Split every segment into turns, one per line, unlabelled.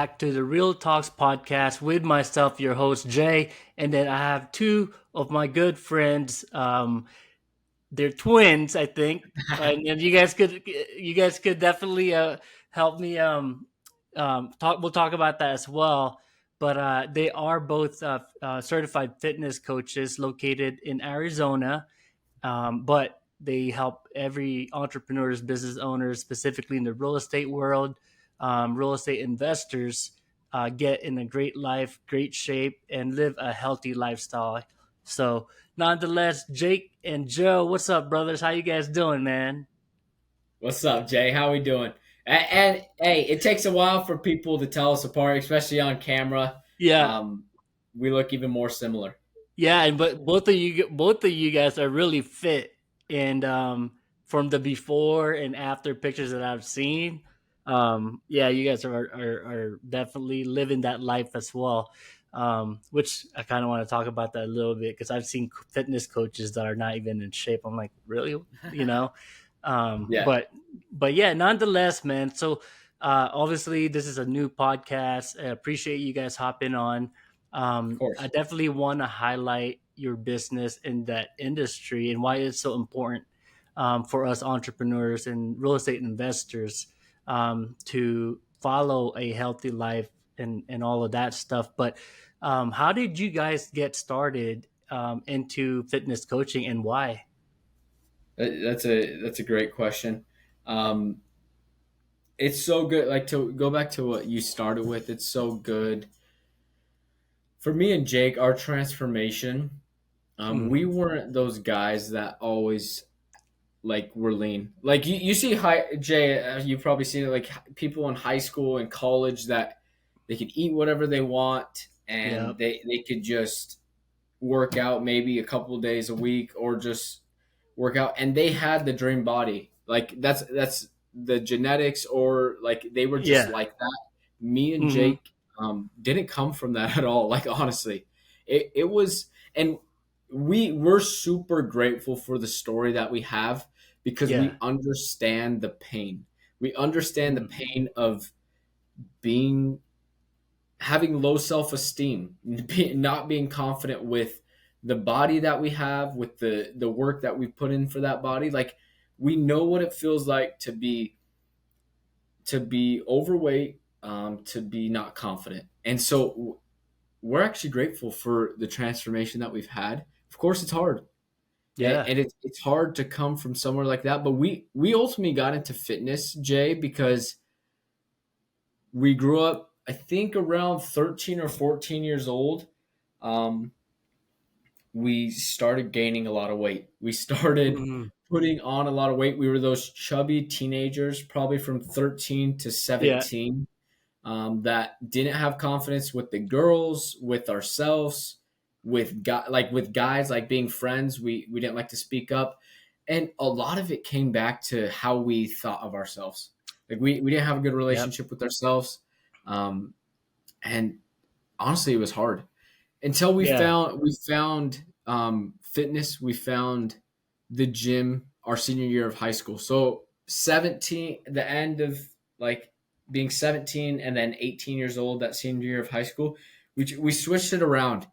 back to the Real Talks podcast with myself, your host Jay, and then I have two of my good friends. They're twins, I think, and you guys could definitely help me talk. We'll talk about that as well. But they are both certified fitness coaches located in Arizona, but they help every entrepreneurs, business owners, specifically in the real estate world, real estate investors, get in a great life, great shape, and live a healthy lifestyle. So, nonetheless, Jake and Joe, what's up, brothers? How you guys doing, man?
What's up, Jay? How we doing? And, hey, it takes a while for people to tell us apart, especially on camera.
Yeah,
Um, we look even more similar.
yeah, and but both of you guys are really fit, and from the before and after pictures that I've seen, yeah, you guys are definitely living that life as well. Which I kind of want to talk about that a little bit because I've seen fitness coaches that are not even in shape. I'm like, really, you know, um,
Yeah,
but but yeah, nonetheless, man. So obviously, this is a new podcast. I appreciate you guys hopping on.
of
I
course.
definitely want to highlight your business in that industry and why it's so important for us entrepreneurs and real estate investors to follow a healthy life and all of that stuff. But how did you guys get started into fitness coaching and why?
That's a great question. Um, it's so good. Like to go back to what you started with. It's so good for me and Jake. Our transformation. We
Hmm.
weren't those guys that always were lean. Like you see high Jay, you've probably seen it like people in high school and college that they could eat whatever they want and
Yep.
they could just work out maybe a couple of days a week or just work out and they had the dream body. Like that's the genetics or like they were just
Yeah.
like that. Me and
Hmm.
Jake didn't come from that at all. Like honestly, it was and we're super grateful for the story that we have because
Yeah.
we understand the pain. We understand the
Mhm.
pain of being having low self-esteem, not being confident with the body that we have, with the work that we put in for that body. Like we know what it feels like to be overweight, to be not confident, and so we're actually grateful for the transformation that we've had. Of course, it's hard,
Yeah.
and it's hard to come from somewhere like that. But we ultimately got into fitness, Jay, because we grew up. I think around 13 or 14 years old. Um, we started gaining a lot of weight. We started
Hmm.
putting on a lot of weight. We were those chubby teenagers, probably from 13 to
Yeah.
17, that didn't have confidence with the girls, with ourselves, with guys, like being friends. We didn't like to speak up, and a lot of it came back to how we thought of ourselves. Like we didn't have a good
Yep.
relationship with ourselves, um, and honestly, it was hard until
Yeah.
we found fitness. We found the gym our senior year of high school. So 17, the end of like being 17 and then 18 years old, that senior year of high school, we switched it around.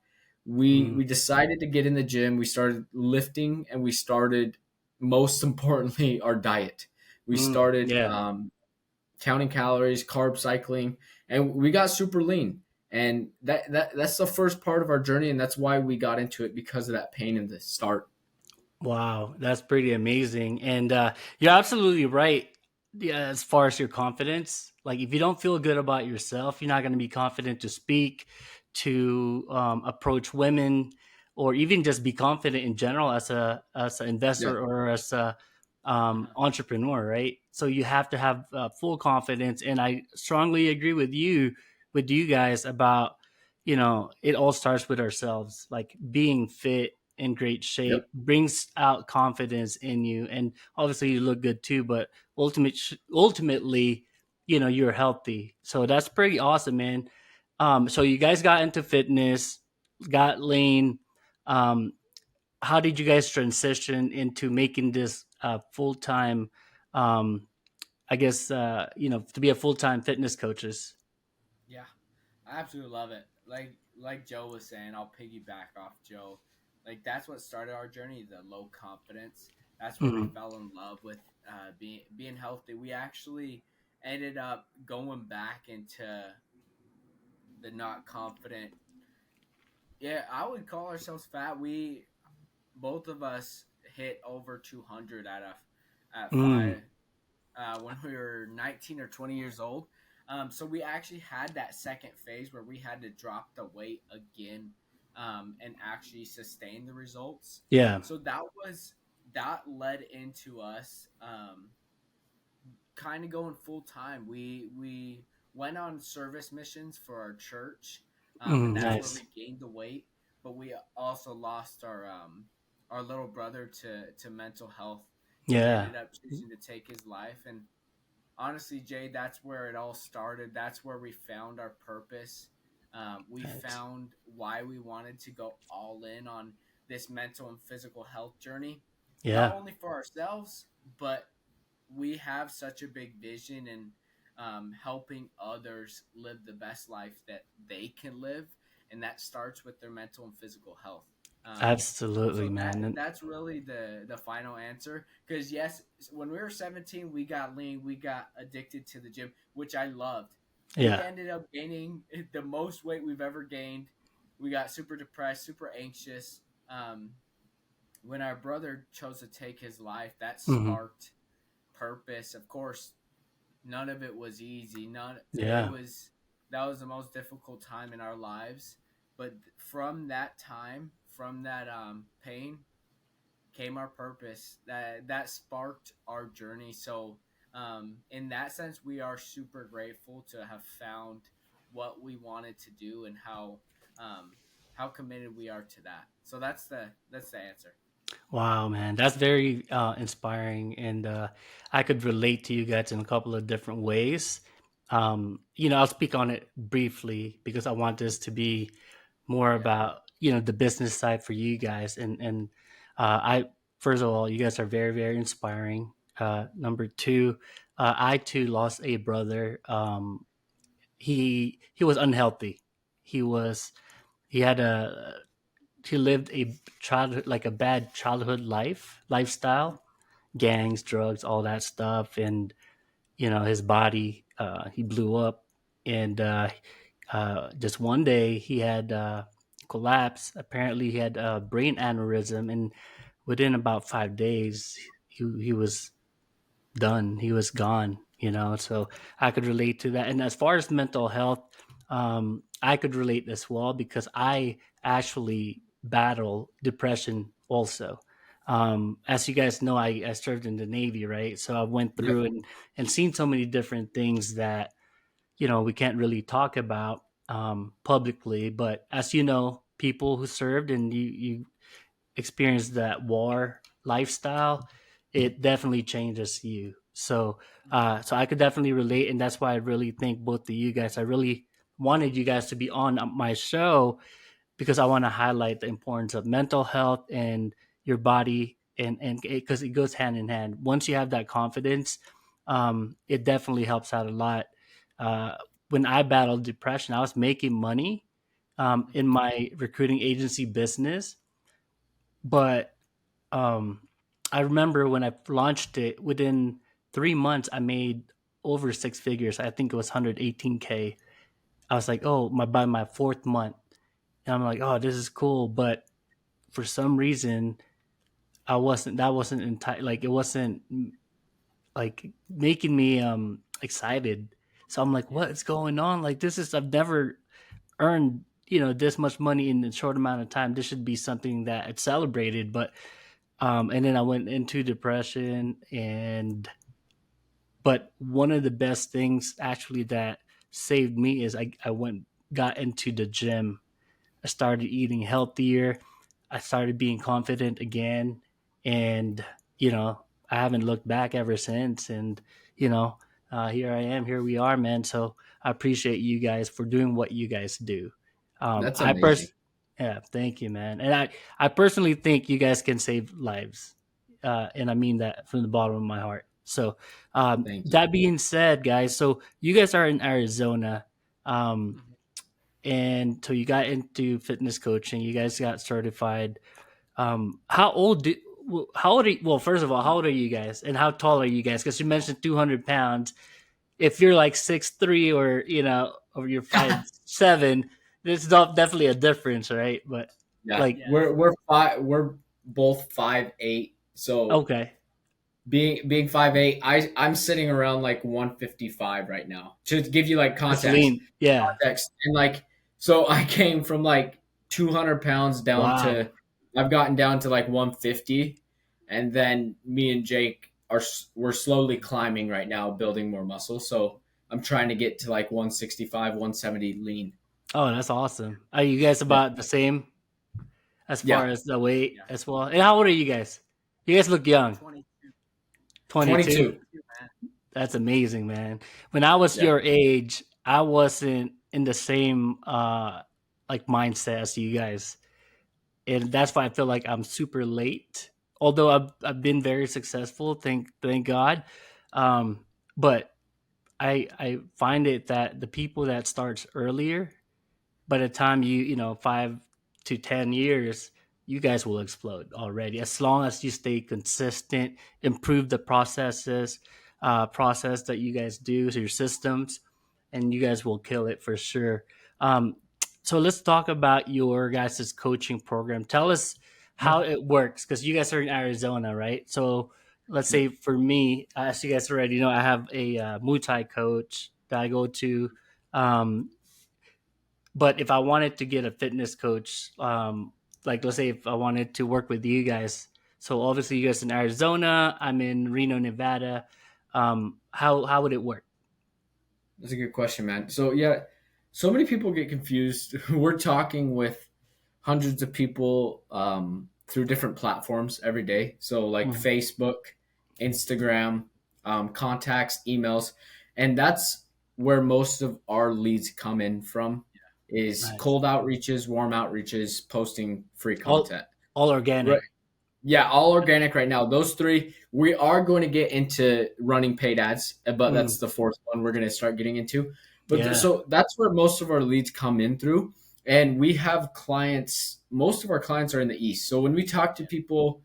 We
Hmm.
decided to get in the gym. We started lifting and we started, most importantly, our diet. We started
Yeah.
counting calories, carb cycling, and we got super lean. And that's the first part of our journey, and that's why we got into it because of that pain in the start.
Wow, that's pretty amazing. And you're absolutely right. Yeah, as far as your confidence, like if you don't feel good about yourself, you're not going to be confident to speak, to approach women, or even just be confident in general as an
Yeah,
investor or as a entrepreneur, right? So you have to have full confidence. And I strongly agree with you guys about it all starts with ourselves, like being fit in great
yep,
shape brings out confidence in you, and obviously you look good too, but ultimately you're healthy, so that's pretty awesome, man. So you guys got into fitness, got lean. um how did you guys transition into making this full-time, um I guess, to be a full-time fitness coaches?
absolutely love it. Like Joe was saying, I'll piggyback off Joe. Like that's what started our journey, the low confidence. That's where we
Mm,
fell in love with being healthy. We actually ended up going back into the not confident. Yeah, I would call ourselves fat. We both of us hit over 200 at
mm,
five when we were 19 or 20 years old. So we actually had that second phase where we had to drop the weight again and actually sustain the results.
yeah.
So that led into us kind of going full time. We went on service missions for our church, and
Mm,
that's where
nice.
we gained the weight. But we also lost our little brother to mental health. He
Yeah.
ended up choosing to take his life, and honestly, Jay, that's where it all started. That's where we found our purpose. We
Nice.
found why we wanted to go all in on this mental and physical health journey, not
Yeah.
only for ourselves, but we have such a big vision in helping others live the best life that they can live, and that starts with their mental and physical health.
Absolutely,
So
man.
that's really the final answer. Because yes, when we were 17, we got lean, we got addicted to the gym, which I loved. We
Yeah.
ended up gaining the most weight we've ever gained. We got super depressed, super anxious. When our brother chose to take his life, that
Hmm.
sparked purpose. Of course, none of it was easy. None it
Yeah.
was That was the most difficult time in our lives. But from that time, from that pain, came our purpose. That sparked our journey. So, in that sense, we are super grateful to have found what we wanted to do and how committed we are to that. So that's the answer.
Wow, man, that's very inspiring, and I could relate to you guys in a couple of different ways. I'll speak on it briefly because I want this to be more
Yeah.
about the business side for you guys, and I first of all, you guys are very very inspiring. Number two, I too lost a brother. He was unhealthy. He was he had a he lived a childhood like a bad childhood lifestyle, gangs, drugs, all that stuff, and his body he blew up, and just one day he had collapsed. Apparently, he had a brain aneurysm, and within about 5 days, he was done. He was gone. So I could relate to that. And as far as mental health, I could relate as well because I actually battle depression also. As you guys know, I served in the Navy, right? So I went
Yep.
through and seen so many different things that we can't really talk about publicly. But as you know, people who served and you experienced that war lifestyle, it definitely changes you. So I could definitely relate, and that's why I really thank both of you guys. I really wanted you guys to be on my show because I want to highlight the importance of mental health and your body, and because it goes hand in hand. Once you have that confidence, it definitely helps out a lot. Uh, when I battled depression, I was making money in my recruiting agency business, but I remember when I launched it, within 3 months, I made over six figures. I think it was 118K. I was like, oh, by my fourth month, and I'm like, oh, this is cool. But for some reason, that wasn't like, it wasn't like making me excited. So I'm like,
Yeah.
what's going on? Like, I've never earned this much money in a short amount of time. This should be something that it's celebrated. But and then I went into depression, and but one of the best things actually that saved me is I got into the gym. I started eating healthier. I started being confident again, and I haven't looked back ever since. And you know, here I am. Here we are, man. So I appreciate you guys for doing what you guys do.
That's
I
amazing.
yeah, thank you, man. And I personally think you guys can save lives, and I mean that from the bottom of my heart. So
Thank you.
that being said, guys, so you guys are in Arizona. Um,
Mhm.
and so you got into fitness coaching. You guys got certified. How old do how old are you, well, first of all, how old are you guys, and how tall are you guys? Because you mentioned 200 pounds. If you're like 6'3", or or you're 5'7", there's definitely a difference, right? But
Yeah,
like,
we're both 5'8". So
okay,
being 5'8", I'm sitting around like 155 right now. To give you like
it's
context,
lean. Yeah.
and like so I came from like 200 pounds down
Wow.
to I've gotten down to like 150, and then me and Jake we're slowly climbing right now, building more muscle. So I'm trying to get to like 165, 170 lean.
Oh, that's awesome. Are you guys
Yeah,
about the same as far
yeah,
as the weight as well? And how old are you guys? You guys look young. 22.
22.
That's amazing, man. When I was
Yeah,
your age, I wasn't in the same like mindset as you guys. And that's why I feel like I'm super late. Although I've been very successful, thank God. But I find it that the people that starts earlier, by the time you 5 to 10 years, you guys will explode already. As long as you stay consistent, improve the process that you guys do, so your systems, and you guys will kill it for sure. Um, so let's talk about your guys' coaching program. Tell us how it works, because you guys are in Arizona, right? So let's
yeah.
say for me, as you guys already know, I have a Muay Thai coach that I go to. Um, but if I wanted to get a fitness coach, like let's say if I wanted to work with you guys, so obviously you guys in Arizona, I'm in Reno, Nevada. How would it work?
That's a good question, man. So yeah, so many people get confused. We're talking with hundreds of people through different platforms every day. So like
Mm,
Facebook, Instagram, contacts, emails, and that's where most of our leads come in from. Is
nice.
cold outreaches, warm outreaches, posting free
All
content.
all
Right.
organic.
Yeah, all organic right now. Those three, we are going to get into running paid ads, but
Mm,
that's the fourth one we're going to start getting into. But
yeah.
so that's where most of our leads come in through. And we have clients, most of our clients are in the East. So when we talk to people,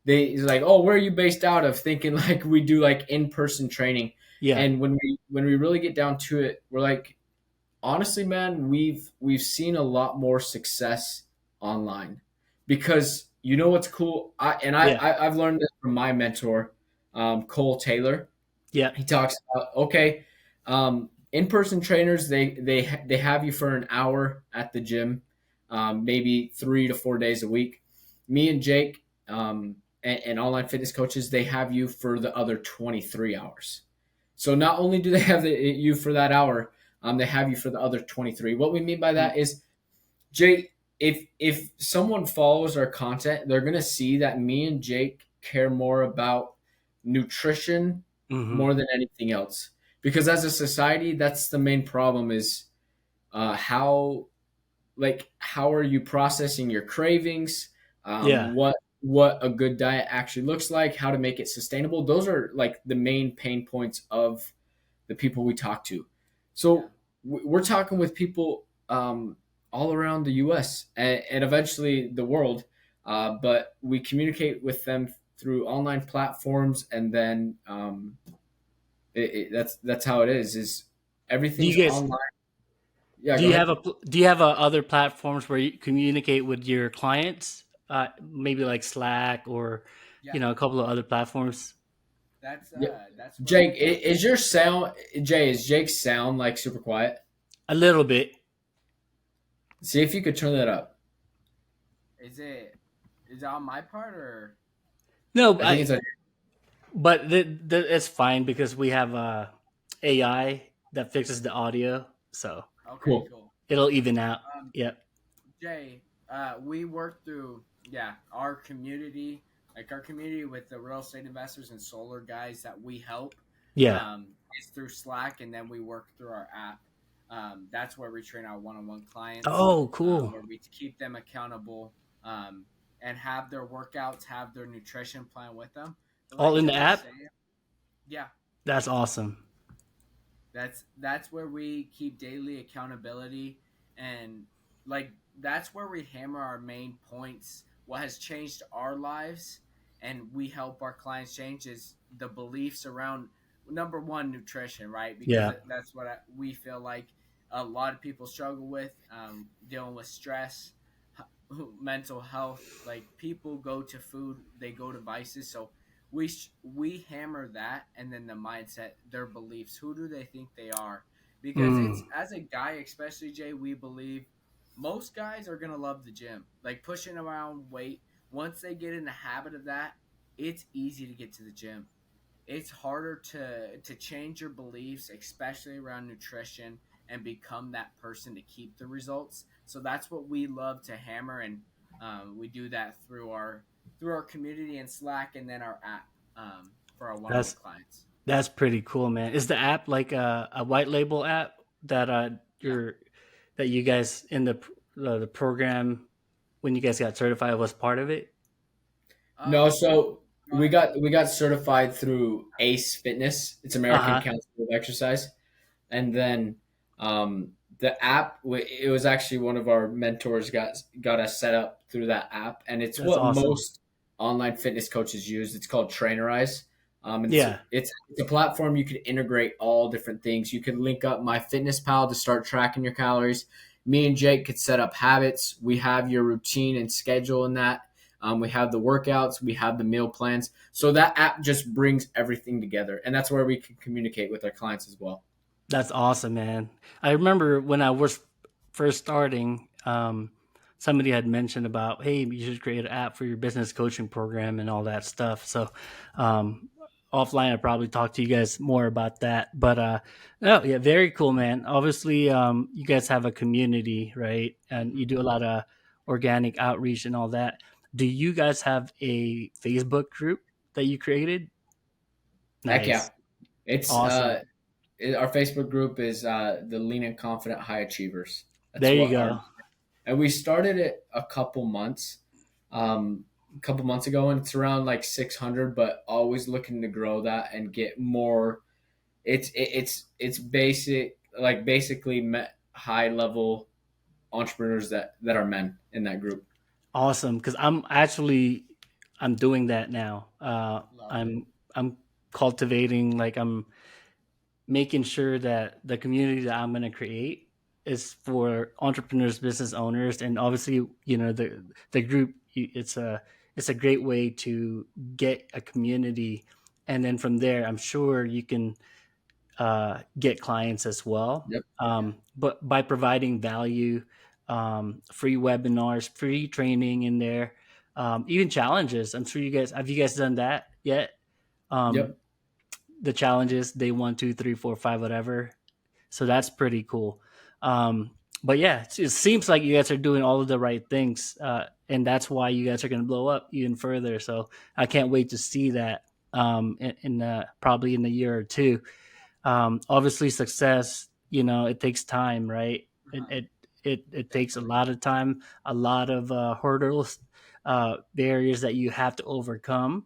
it's like, oh, where are you based out of? Thinking like we do like in person training.
Yeah.
And when we really get down to it, we're like, honestly, man, we've seen a lot more success online because you know what's cool.
Yeah.
I've learned this from my mentor, Cole Taylor.
Yeah.
He talks about okay, in-person trainers they have you for an hour at the gym, maybe 3 to 4 days a week. Me and Jake, and online fitness coaches, they have you for the other 23 hours. So not only do they have you for that hour, they have you for the other 23. What we mean by
Mm,
that is, Jake, if someone follows our content, they're gonna see that me and Jake care more about nutrition
mm-hmm.
more than anything else. Because as a society, that's the main problem is how how are you processing your cravings,
Yeah.
what a good diet actually looks like, how to make it sustainable. Those are like the main pain points of the people we talk to. So we're talking with people all around the U.S. And eventually the world, but we communicate with them through online platforms, and then that's how it is. Is
Do you
everything's
guys
online? Yeah,
do
go
you have
ahead.
other platforms where you communicate with your clients? Maybe like Slack, or a couple of other platforms.
Yeah. Jake, is your sound Jay? Is Jake's sound like super quiet?
A little bit.
See if you could turn that up.
No,
I think it's like
but it's fine because we have AI that fixes the audio, so
cool.
it'll even out. Yep. Yeah. Oh, cool. All in the app. That's awesome.
And like that's where we hammer our main points. What has changed our lives and we help our clients change is the beliefs around number one, nutrition, right? Because
Yeah.
that's what we feel like a lot of people struggle with, dealing with stress, mental health. Like people go to food, they go to vices. So we hammer that, and then the mindset, their beliefs. Who do they think they are? Because it's
Mm.
as a guy, especially Jay, we believe most guys are gonna love the gym, like pushing around weight. Once they get in the habit of that, it's easy to get to the gym. It's harder to change your beliefs, especially around nutrition, and become that person to keep the results. So that's what we love to hammer, and we do that through our community and Slack, and then our app, for our one-on-one
That's
clients.
that's pretty cool, man. Is the app like a white label app that
Yeah.
you're that you guys in the program when you guys got certified was part of it?
Uh,
No, so
Go ahead.
we got certified through ACE Fitness. It's
Uh
American
huh.
Council of Exercise. And then the app, it was actually one of our mentors got us set up through that app, and it's
That's
what
awesome.
most online fitness coaches use. It's called Trainerize. And
Yeah,
it's a platform you can integrate all different things. You could link up MyFitnessPal to start tracking your calories. Me and Jake could set up habits. We have your routine and schedule in that. We have the workouts, we have the meal plans. So that app just brings everything together, and that's where we can communicate with our clients as well.
that's awesome, man. I remember when I was first starting, somebody had mentioned about, hey, you should create an app for your business coaching program and all that stuff. So, um, offline, I probably talk to you guys more about that. But no, yeah, very cool, man. Obviously, you guys have a community, right? And you
Hmm.
do a lot of organic outreach and all that. Do you guys have a Facebook group that you created?
Heck yeah.
Nice,
It's
awesome.
our Facebook group is the Lean and Confident High Achievers. That's
There you
what our
go.
and we started it a couple months ago, and it's around like 600, but always looking to grow that and get more. It's basic like basically high level entrepreneurs that are men in that group.
Awesome, because I'm doing that now.
Love it.
I'm cultivating, like I'm making sure that the community that I'm going to create is for entrepreneurs, business owners, and obviously, the group. It's a great way to get a community, and then from there, I'm sure you can get clients as well.
Yep.
Yeah.
But by providing value, free webinars, free training in there, even challenges. I'm sure you guys have you guys done that yet? Um,
Yep.
the challenges day 1, 2, 3, 4, 5, whatever. So that's pretty cool. But yeah, it seems like you guys are doing all of the right things, and that's why you guys are going to blow up even further. So I can't wait to see that probably in a year or two. Obviously success, it takes time, right? it
Uh-huh.
it it takes a
Definitely.
lot of time, a lot of hurdles, barriers that you have to overcome.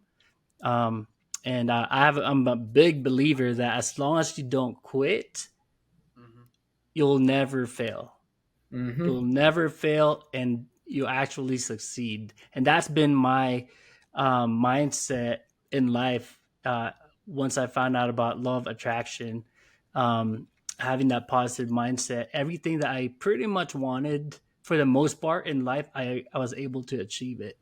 um and I'm a big believer that as long as you don't quit,
Hmm.
you'll never fail.
Mm-hmm.
You'll never fail, and you actually succeed. And that's been my mindset in life. Once I found out about law of attraction, um, having that positive mindset, everything that I pretty much wanted for the most part in life, I was able to achieve it.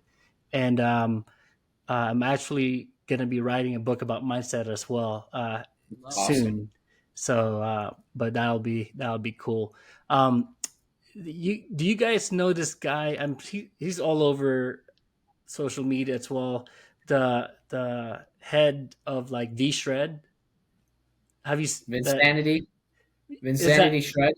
And I'm actually going to be writing a book about mindset as well,
Love it.
Awesome.
soon. So, but that'll be cool. Um, do you guys know this guy? He's all over social media as well. The head of like V Shred. Have you that?
Vinsanity.
Is that?
Vinsanity Shred.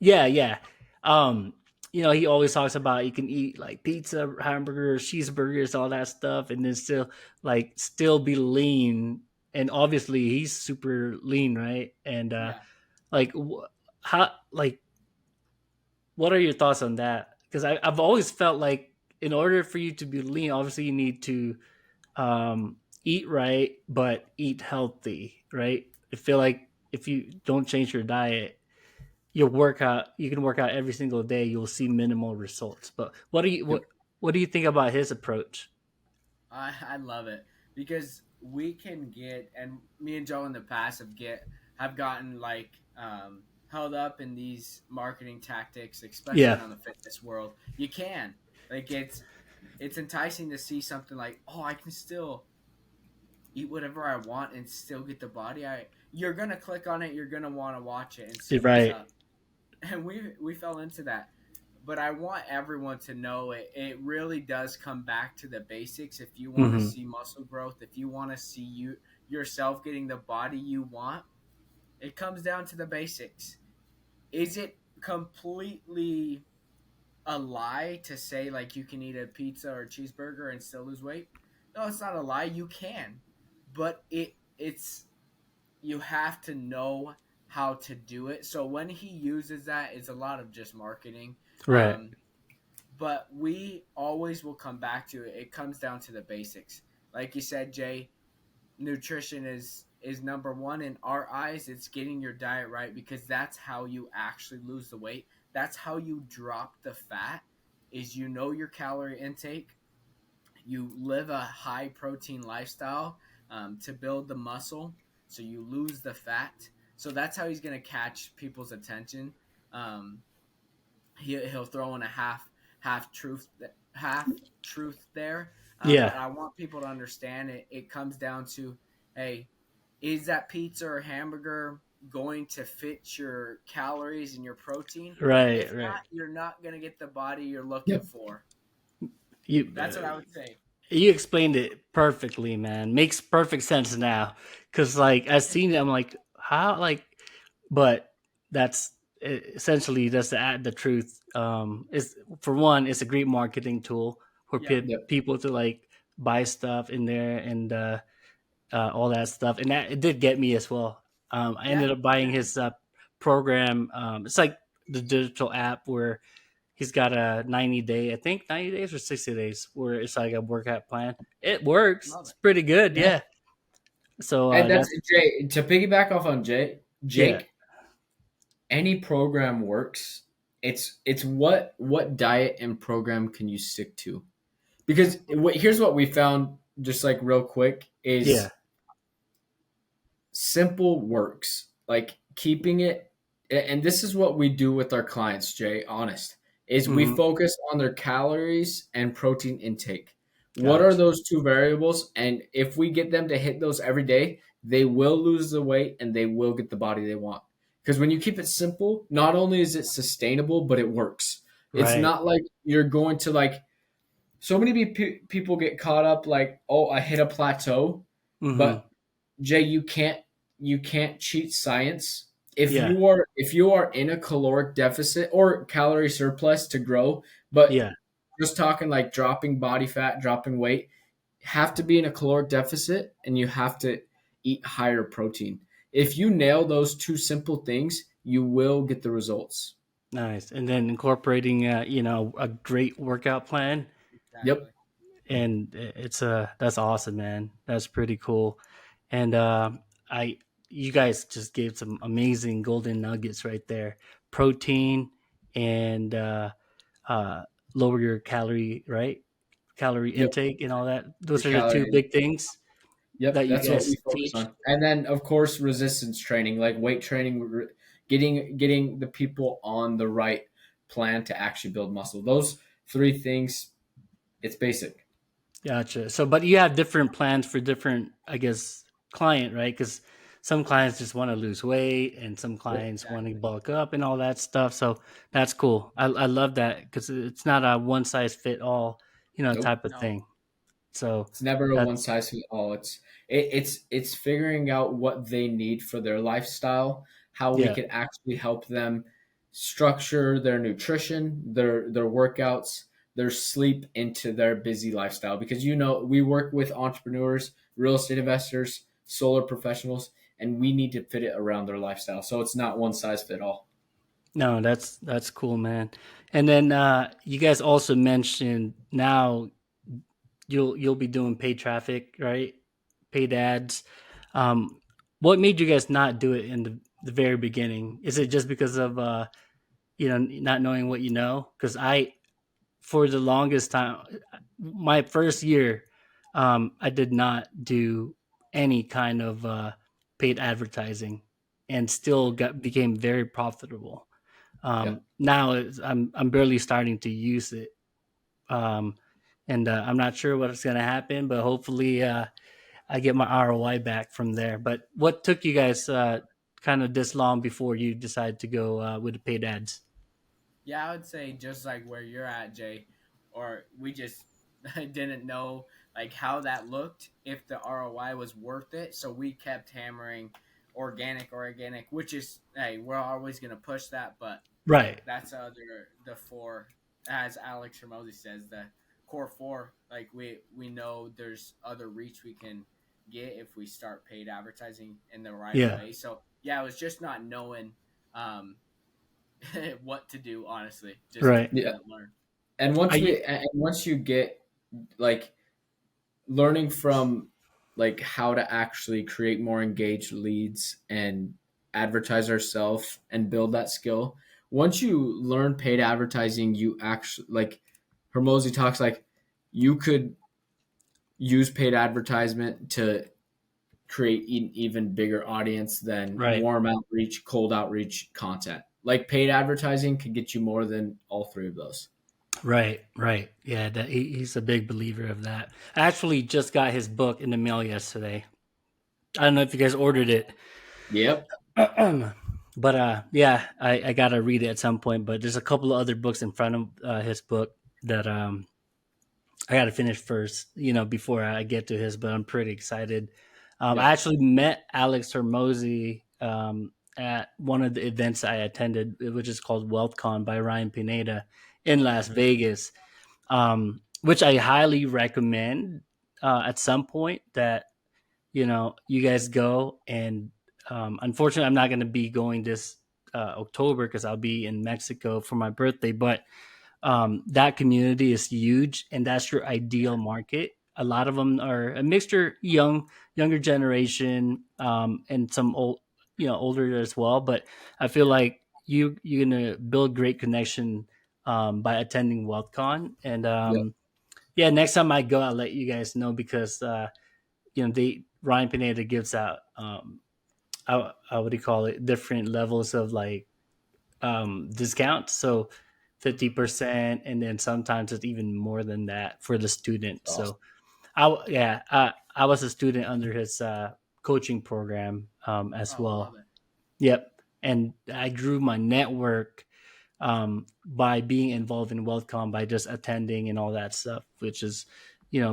Yeah, yeah. Um, he always talks about you can eat like pizza, hamburgers, cheeseburgers, all that stuff, and then still be lean. And obviously, he's super lean, right? And
Yeah.
like, how like what are your thoughts on that? Because I've always felt like in order for you to be lean, obviously you need to eat right, but eat healthy, right? I feel like if you don't change your diet, you'll work out. You can work out every single day. You'll see minimal results. But
Yep.
what do you think about his approach?
I love it because we can get, and me and Joe in the past have gotten like held up in these marketing tactics, especially
Yeah,
on the fitness world. You can like it's enticing to see something like, oh, I can still eat whatever I want and still get the body I. You're gonna click on it. You're gonna want to watch it and see
you're
what's
right.
up. And we fell into that, but I want everyone to know it really does come back to the basics. If you want to
Hmm.
see muscle growth, if you want to see yourself getting the body you want, it comes down to the basics. Is it completely a lie to say like you can eat a pizza or a cheeseburger and still lose weight? No, it's not a lie. You can, but it's you have to know how to do it. So when he uses that, it's a lot of just marketing.
Right.
Um, but we always will come back to it. It comes down to the basics. Like you said, Jay, nutrition is number one in our eyes. It's getting your diet right because that's how you actually lose the weight. That's how you drop the fat. Is you know your calorie intake, you live a high protein lifestyle to build the muscle, so you lose the fat. So that's how he's going to catch people's attention. Um, he'll throw in a half truth half truth there, but
Yeah.
I want people to understand it. It comes down to, hey, is that pizza or hamburger going to fit your calories and your protein?
Right.
If
Right.
not, you're not going to get the body you're looking
Yep.
for.
You
That's what I would say.
you explained it perfectly, man. Makes perfect sense now. Cause like I've seen it, I'm like, how like, but that's essentially that's the truth. Is for one, it's a great marketing tool for
Yeah.
Yep.
people to like buy stuff in there and all that stuff, and that it did get me as well. I
Yeah.
ended up buying his program. It's like the digital app where he's got a 90-day, I think 90 days or 60 days, where it's like a workout plan. It works.
Love
It's
it.
pretty good.
Yeah.
Yeah. So
And that's
that's
Jay. To piggyback off on Jay,
yeah,
Jake, any program works. It's what diet and program can you stick to? Because here's what we found, just like real quick,
yeah.
is simple works. Like keeping it, and this is what we do with our clients, Jay, honest, is we
Hmm.
focus on their calories and protein intake. What are
Gotcha.
those two variables? And if we get them to hit those every day, they will lose the weight and they will get the body they want. Because when you keep it simple, not only is it sustainable, but it works. It's
Right.
not like you're going to like so many people get caught up like, oh, I hit a plateau,
Hmm.
but Jay, you can't cheat science. If
Yeah.
you are in a caloric deficit or calorie surplus to grow, but
Yeah.
just talking like dropping body fat, dropping weight, have to be in a caloric deficit and you have to eat higher protein. If you nail those two simple things, you will get the results.
Nice. And then incorporating, a great workout plan,
Yep.
Exactly.
and it's that's awesome, man. That's pretty cool. And I, you guys just gave some amazing golden nuggets right there. Protein and uh, lower your calorie
Yep.
intake and all that.
Your
Those are the two
calorie.
big things
Yep,
that you
that's what we
guys
focus
teach.
on. And then of course resistance training, like weight training, getting the people on the right plan to actually build muscle. Those three things, it's basic.
Gotcha. So, but you have different plans for different, I guess, client, right? Because some clients just want to lose weight, and some
Yep.
clients want to
Exactly.
bulk up and all that stuff. So that's cool. I love that because it's not a one size fit all,
Nope.
type of
No.
thing. So
It's never a one
that's
size fits all. It's figuring out what they need for their lifestyle, how we
yeah.
can actually help them structure their nutrition, their workouts, their sleep into their busy lifestyle. Because we work with entrepreneurs, real estate investors, solar professionals, and we need to fit it around their lifestyle. So it's not one size fit all.
No, that's cool, man. And then you guys also mentioned now you'll be doing paid traffic, right? Paid ads. Um, what made you guys not do it in the very beginning? Is it just because of not knowing what you know? Because I, for the longest time, my first year, I did not do any kind of paid advertising, and still became very profitable.
Yeah.
Now I'm barely starting to use it, um, and I'm not sure what's going to happen, but hopefully I get my ROI back from there. But what took you guys kind of this long before you decided to go with the paid ads?
Yeah, I would say just like where you're at, Jay, or we just didn't know like how that looked, if the ROI was worth it. So we kept hammering organic, which is hey, we're always gonna push that, but
Right.
that's the four, as Alex Ramosi says, the core four. Like we know there's other reach we can get if we start paid advertising in the right
Yeah.
way. So yeah, it was just not knowing um, what to do. Honestly, just
Right.
Yeah.
to learn.
And
Are you
once you get like learning from like how to actually create more engaged leads and advertise ourselves and build that skill. Once you learn paid advertising, you actually like Hermosi talks like you could use paid advertisement to create an even bigger audience than
right?
warm outreach, cold outreach content. Like paid advertising could get you more than all three of those.
Right, right. Yeah, he's a big believer of that. I actually just got his book in the mail yesterday. I don't know if you guys ordered it.
Yep.
But yeah, I gotta read it at some point. But there's a couple of other books in front of his book that I gotta finish first, before I get to his. But I'm pretty excited. I
Yep.
actually met Alex Hermosi at one of the events I attended, which is called WealthCon by Ryan Pineda in Las
Mhm.
Vegas, which I highly recommend at some point that you guys go. And unfortunately, I'm not going to be going this October because I'll be in Mexico for my birthday. But that community is huge, and that's your ideal market. A lot of them are a mixture, younger generation, and some older as well. But I feel
Yeah.
like you're gonna build great connection by attending WealthCon. And
Yep.
yeah, next time I go, I'll let you guys know because they Ryan Pineda gives out what do you call it, different levels of like discounts. So 50%, and then sometimes it's even more than that for the student.
Awesome.
So I was a student under his coaching program as
Oh, love
well.
it.
Yep. And I grew my network by being involved in WealthCon, by just attending and all that stuff, which is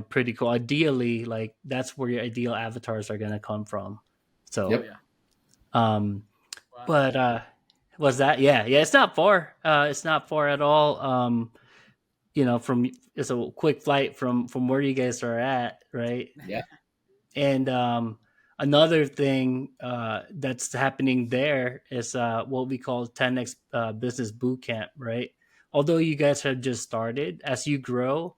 pretty cool. Ideally, like that's where your ideal avatars are going to come from.
Oh
So
Yep.
yeah.
um
Well,
but was that, yeah, it's not far, it's not far at all. From it's a quick flight from where you guys are at, right?
Yeah.
And another thing that's happening there is what we call 10x business boot camp, right? Although you guys have just started, as you grow,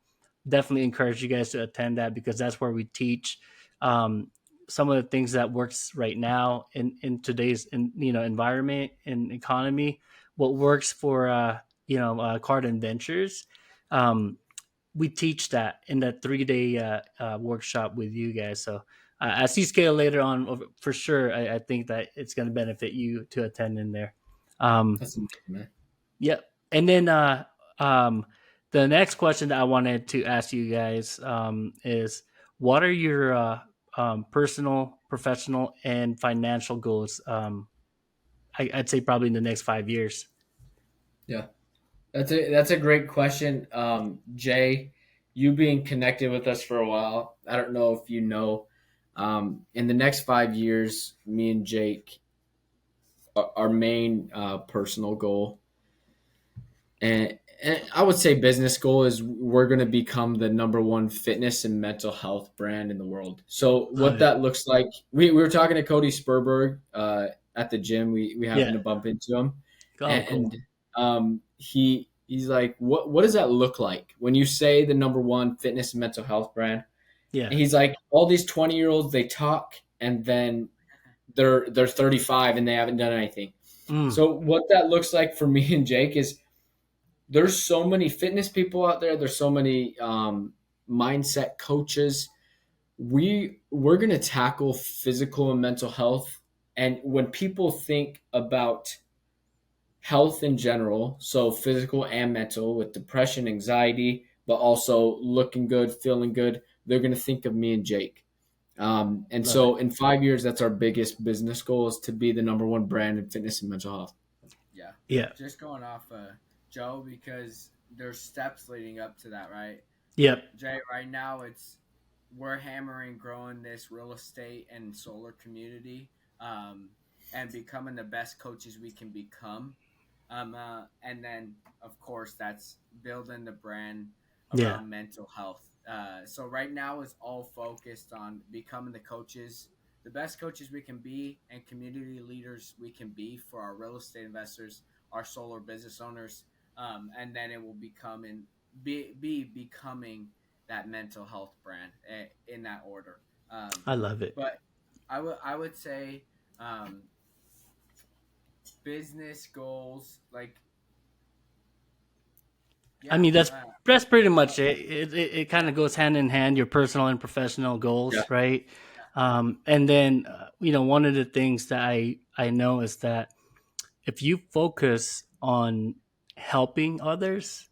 definitely encourage you guys to attend that, because that's where we teach um, some of the things that works right now in today's environment and economy. What works for card and ventures. Um, we teach that in that 3 day workshop with you guys. So as you scale later on, for sure, I think that it's going to benefit you to attend in there. Um,
That's amazing, man.
yep. And then um, the next question that I wanted to ask you guys is, what are your personal, professional, and financial goals? I'd say probably in the next 5 years.
Yeah. That's a great question. Jay, you being connected with us for a while, I don't know if you know, in the next 5 years, me and Jake, our main personal goal, and I would say business goal, is we're going to become the number one fitness and mental health brand in the world. So
Love
what
it.
that looks like, we were talking to Cody Spurberg at the gym. We happened
Yeah.
to bump into him,
Oh,
and
cool.
he's like, what does that look like when you say the number one fitness and mental health brand?
Yeah.
And he's like, all these 20-year-olds, they talk and then they're 35 and they haven't done anything.
Mm,
So what that looks like for me and Jake is there's so many fitness people out there. There's so many mindset coaches. We're going to tackle physical and mental health. And when people think about health in general, so physical and mental, with depression, anxiety, but also looking good, feeling good, they're going to think of me and Jake. And
love it.
so in 5 years, that's our biggest business goal, is to be the number one brand in fitness and mental health.
Yeah.
Yeah.
Just going off Joe, because there's steps leading up to that, right?
Yep.
Jay, right now we're hammering growing this real estate and solar community, um, and becoming the best coaches we can become. And then, of course, that's building the brand
Yeah.
around mental health. So right now is all focused on becoming the coaches, the best coaches we can be, and community leaders we can be for our real estate investors, our solar business owners, and then it will be becoming that mental health brand, in that order.
I love it.
But I would say, um, business goals, like,
I
yeah,
mean, that's pretty much it. It kind of goes hand in hand, your personal and professional
Yeah.
goals, right? And then one of the things that I know is that if you focus on helping others,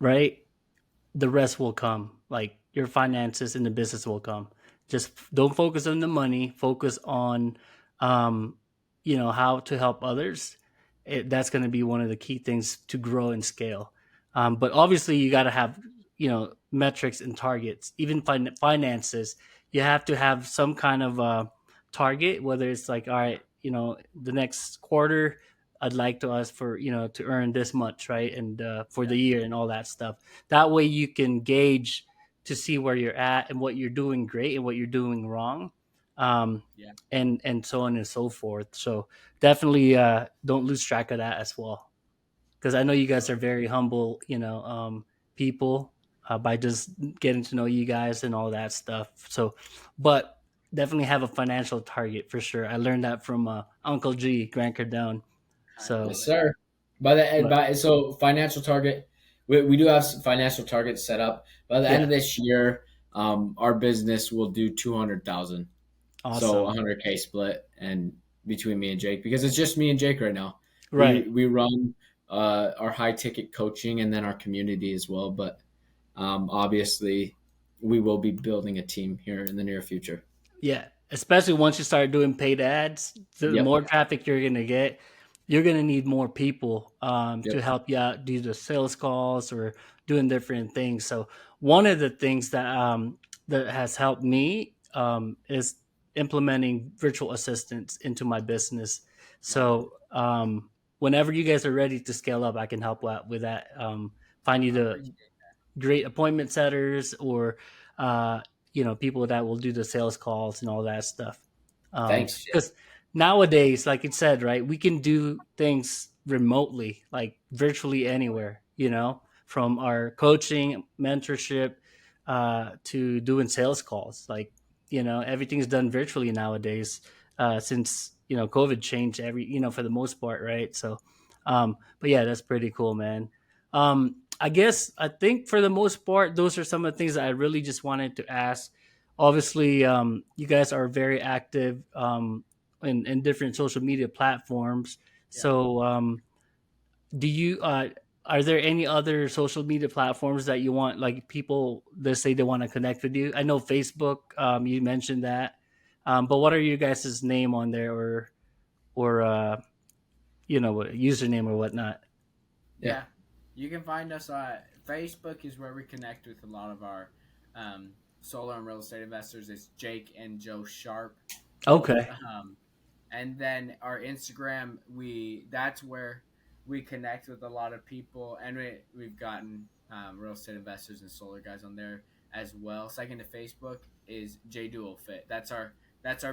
right, the rest will come. Like your finances and the business will come. Just don't focus on the money. Focus on, um, how to help others. That's going to be one of the key things to grow and scale. But obviously, you got to have metrics and targets. Even finances, you have to have some kind of target. Whether it's like, all right, the next quarter, I'd like to us for to earn this much, right, and for
yeah,
the year and all that stuff. That way you can gauge to see where you're at and what you're doing great and what you're doing wrong,
yeah.
and so on and so forth. So definitely don't lose track of that as well, because I know you guys are very humble, people, by just getting to know you guys and all that stuff. So, but definitely have a financial target for sure. I learned that from Uncle G, Grant Cardone.
I
So,
love
Yes,
it.
sir. By the end,
but
so financial target, we do have some financial targets set up. By the end
yeah,
of this year, our business will do 200,000. So
awesome.
100K split and between me and Jake, because it's just me and Jake right now. We
Right.
we run our high ticket coaching and then our community as well. But obviously, we will be building a team here in the near future.
Yeah, especially once you start doing paid ads, the
Yep.
more traffic you're gonna get, you're gonna need more people
Yep.
to help you out, do the sales calls or doing different things. So one of the things that has helped me is implementing virtual assistants into my business.
Love it.
So whenever you guys are ready to scale up, I can help out with that. Find you
I
the
appreciate.
great appointment setters or uh, people that will do the sales calls and all that stuff.
Thanks.
Because nowadays, like it said, right, we can do things remotely, like virtually anywhere. From our coaching, mentorship, to doing sales calls. Like everything's done virtually nowadays. Since COVID changed every for the most part, right? So, but yeah, that's pretty cool, man. I think for the most part, those are some of the things that I really just wanted to ask. Obviously, you guys are very active in different social media platforms.
Yeah.
So, do you are there any other social media platforms that you want, like people that say they want to connect with you? I know Facebook. You mentioned that, but what are you guys' name on there, or what username or whatnot?
Yeah.
Yeah, you can find us on Facebook. Is where we connect with a lot of our solar and real estate investors. It's Jake and Joe Sharp, both.
Okay,
And then our Instagram, we that's where we connect with a lot of people, and we've gotten real estate investors and solar guys on there as well. Second to Facebook is J Dual Fit. That's our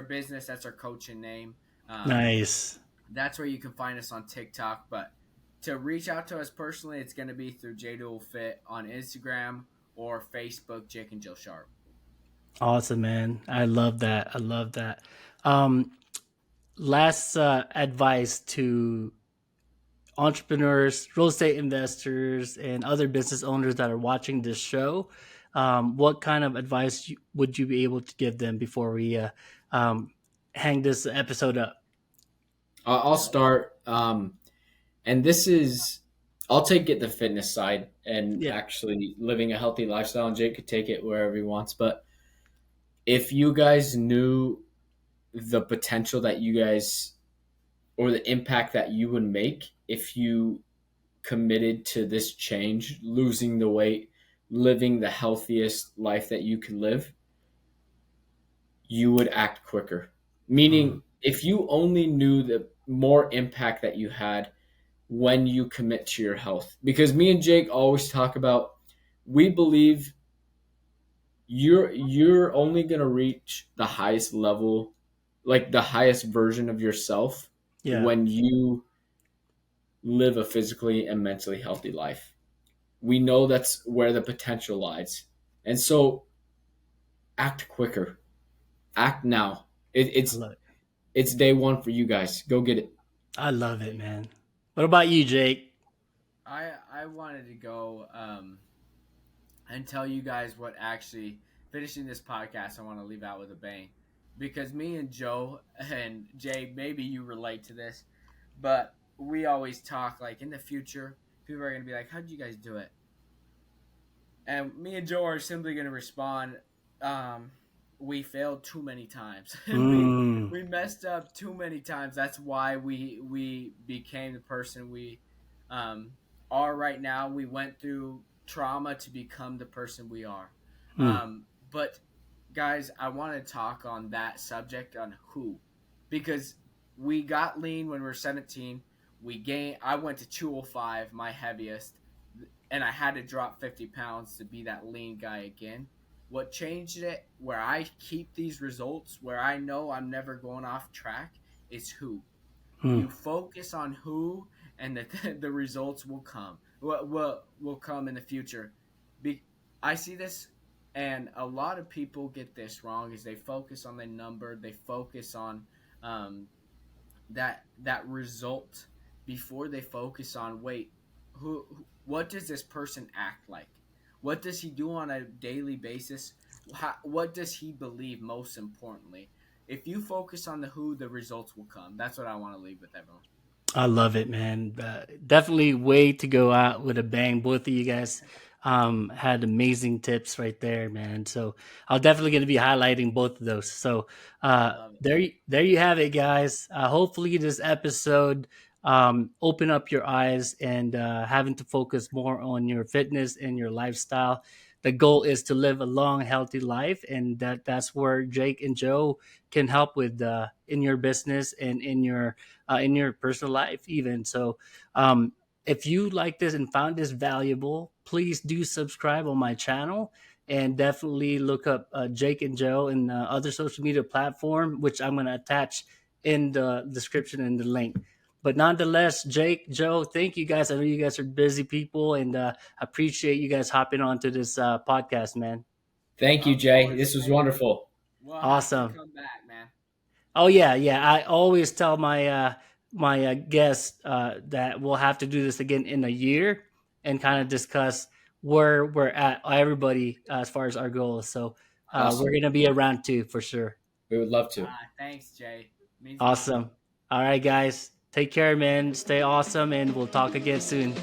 business. That's our coaching name. Um,
nice.
that's where you can find us on TikTok. But to reach out to us personally, it's going to be through J Dual Fit on Instagram or Facebook, Jake and Joe Sharp.
Awesome, man. I love that. I love that. Um, last advice to entrepreneurs, real estate investors, and other business owners that are watching this show. What kind of advice would you be able to give them before we um, hang this episode up?
I'll start. And this is, I'll take it the fitness side and
Yeah,
actually living a healthy lifestyle, and Jake could take it wherever he wants. But if you guys knew the potential that you guys, or the impact that you would make if you committed to this change, losing the weight, living the healthiest life that you could live, you would act quicker.
mm,
Meaning, if you only knew the more impact that you had when you commit to your health. Because me and Jake always talk about, we believe you're only going to reach the highest level, like the highest version of yourself,
yeah,
when you live a physically and mentally healthy life. We know that's where the potential lies. And so act quicker. Act now. It,
I
it's
love it.
it's day one for you guys. Go get it.
I love it, man. What about you, Jake?
I wanted to go and tell you guys what actually finishing this podcast I want to leave out with a bang, because me and Joe and Jay, maybe you relate to this, but we always talk like in the future people are gonna be like, how'd you guys do it? And me and Joe are simply going to respond, um, we failed too many times.
Mm,
We messed up too many times. That's why we became the person we um, are right now. We went through trauma to become the person we are.
mm,
But guys, I want to talk on that subject on who, because we got lean when we were 17. We gained. I went to 205, my heaviest, and I had to drop 50 pounds to be that lean guy again. What changed it, where I keep these results, where I know I'm never going off track, is who.
mm.
You focus on who, and the results will come. Will come in the future. I see this, and a lot of people get this wrong. Is they focus on the number, they focus on um, that result before they focus on, wait, what does this person act like, what does he do on a daily basis, what does he believe, most importantly. If you focus on the who, the results will come. That's what I want to leave with everyone.
I love it, man. Definitely way to go out with a bang. Both of you guys had amazing tips right there, man. So I'll definitely going to be highlighting both of those. So
Love it.
there you have it, guys. Hopefully this episode open up your eyes and having to focus more on your fitness and your lifestyle. The goal is to live a long, healthy life, and that's where Jake and Joe can help with in your business and in your personal life even. So if you like this and found this valuable, please do subscribe on my channel, and definitely look up Jake and Joe and other social media platform, which I'm going to attach in the description and the link. But nonetheless, Jake, Joe, thank you guys. I know you guys are busy people, and appreciate you guys hopping onto this podcast, man.
Thank you,
Of
Jay.
course,
This was
thank you.
wonderful.
We'll have to
Awesome.
come back, man.
Oh yeah, yeah. I always tell my guests that we'll have to do this again in a year and kind of discuss where we're at, everybody, as far as our goals. So we're
Awesome.
gonna be around too for sure.
We would love to.
Thanks, Jay. Means a lot.
Awesome. All right, guys. Take care, man. Stay awesome, and we'll talk again soon.